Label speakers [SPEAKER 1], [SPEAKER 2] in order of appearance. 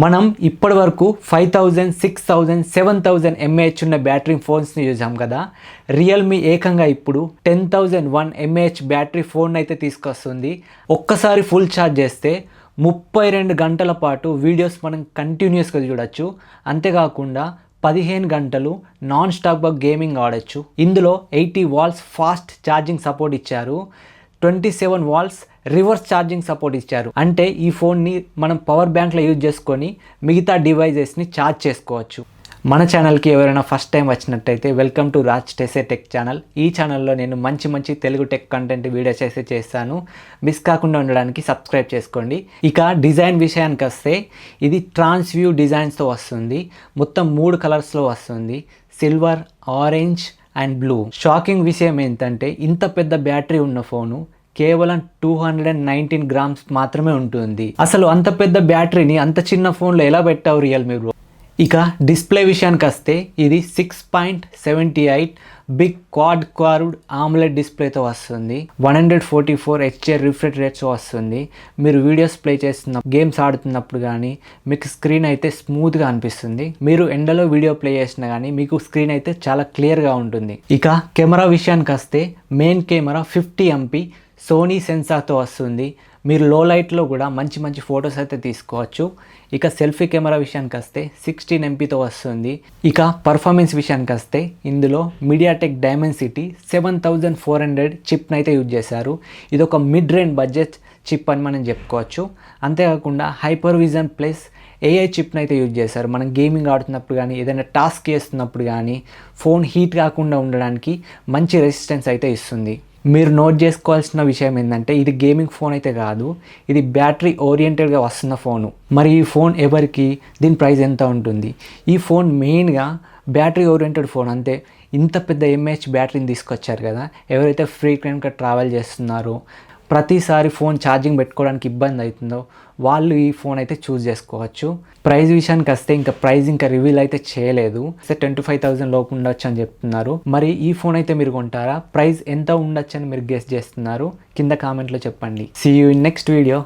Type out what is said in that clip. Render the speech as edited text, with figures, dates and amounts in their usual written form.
[SPEAKER 1] మనం ఇప్పటి వరకు 5000, 6000, 7000 mAh ఉన్న బ్యాటరీ ఫోన్స్ని చూసాం కదా. రియల్మీ ఏకంగా ఇప్పుడు 10001 mAh బ్యాటరీ ఫోన్ అయితే తీసుకొస్తుంది. ఒక్కసారి ఫుల్ ఛార్జ్ చేస్తే 32 గంటల పాటు వీడియోస్ మనం కంటిన్యూస్గా చూడొచ్చు. అంతేకాకుండా 15 గంటలు నాన్ స్టాప్గా గేమింగ్ ఆడొచ్చు. ఇందులో 80 వాట్స్ ఫాస్ట్ ఛార్జింగ్ సపోర్ట్ ఇచ్చారు, 27 వాట్స్ రివర్స్ ఛార్జింగ్ సపోర్ట్ ఇచ్చారు. అంటే ఈ ఫోన్ని మనం పవర్ బ్యాంక్లో యూజ్ చేసుకొని మిగతా డివైజెస్ని ఛార్జ్ చేసుకోవచ్చు. మన ఛానల్కి ఎవరైనా ఫస్ట్ టైం వచ్చినట్టయితే వెల్కమ్ టు రాజ్ టెసే టెక్ ఛానల్. ఈ ఛానల్లో నేను మంచి తెలుగు టెక్ కంటెంట్ వీడియోస్ అయితే చేస్తాను. మిస్ కాకుండా ఉండడానికి సబ్స్క్రైబ్ చేసుకోండి. ఇక డిజైన్ విషయానికి వస్తే ఇది ట్రాన్స్ వ్యూ డిజైన్స్తో వస్తుంది. మొత్తం 3 కలర్స్లో వస్తుంది, silver, orange and blue. Shocking విషయం ఏంటంటే ఇంత పెద్ద బ్యాటరీ ఉన్న ఫోను కేవలం 219 గ్రామ్స్ మాత్రమే ఉంటుంది. అసలు అంత పెద్ద బ్యాటరీని అంత చిన్న ఫోన్లో ఎలా పెట్టావు రియల్మీ బ్రో? ఇక డిస్ప్లే విషయానికి వస్తే ఇది 6.78 బిగ్ క్వాడ్ కర్వ్డ్ ఆమ్లెట్ డిస్ప్లేతో వస్తుంది. 144 HDR రిఫ్రెష్ రేట్స్ వస్తుంది. మీరు వీడియోస్ ప్లే చేస్తున్న గేమ్స్ ఆడుతున్నప్పుడు కానీ మీకు స్క్రీన్ అయితే స్మూత్గా అనిపిస్తుంది. మీరు ఎండలో వీడియో ప్లే చేసినా కానీ మీకు స్క్రీన్ అయితే చాలా క్లియర్గా ఉంటుంది. ఇక కెమెరా విషయానికి వస్తే మెయిన్ కెమెరా 50 MP సోనీ సెన్సార్తో వస్తుంది. మీరు లో లైట్లో కూడా మంచి ఫొటోస్ అయితే తీసుకోవచ్చు. ఇక సెల్ఫీ కెమెరా విషయానికి వస్తే 16 MPతో వస్తుంది. ఇక పర్ఫార్మెన్స్ విషయానికి వస్తే ఇందులో మీడియాటెక్ డైమెన్సిటీ 7400 చిప్ని అయితే యూజ్ చేశారు. ఇది ఒక మిడ్ రేంజ్ బడ్జెట్ చిప్ అని మనం చెప్పుకోవచ్చు. అంతేకాకుండా హైపర్ విజన్ ప్లస్ AI చిప్ని అయితే యూజ్ చేశారు. మనం గేమింగ్ ఆడుతున్నప్పుడు కానీ ఏదైనా టాస్క్ చేస్తున్నప్పుడు కానీ ఫోన్ హీట్ కాకుండా ఉండడానికి మంచి రెసిస్టెన్స్ అయితే ఇస్తుంది. మీరు నోట్ చేసుకోవాల్సిన విషయం ఏంటంటే ఇది గేమింగ్ ఫోన్ అయితే కాదు, ఇది బ్యాటరీ ఓరియంటెడ్గా వస్తున్న ఫోను. మరి ఈ ఫోన్ ఎవరికి, దీని ప్రైస్ ఎంత ఉంటుంది? ఈ ఫోన్ మెయిన్గా బ్యాటరీ ఓరియంటెడ్ ఫోన్. అంతే, ఇంత పెద్ద mAh బ్యాటరీని తీసుకొచ్చారు కదా, ఎవరైతే ఫ్రీక్వెంట్గా ట్రావెల్ చేస్తున్నారో, ప్రతిసారి ఫోన్ ఛార్జింగ్ పెట్టుకోవడానికి ఇబ్బంది అవుతుందో వాళ్ళు ఈ ఫోన్ అయితే చూస్ చేసుకోవచ్చు. ప్రైస్ విషయానికి వస్తే ఇంకా రివీల్ అయితే చేయలేదు. 25,000 లోపు ఉండొచ్చు అని చెప్తున్నారు. మరి ఈ ఫోన్ అయితే మీరు కొంటారా? ప్రైస్ ఎంత ఉండొచ్చు అని మీరు గెస్ చేస్తున్నారు? కింద కామెంట్లో చెప్పండి. See you in next video.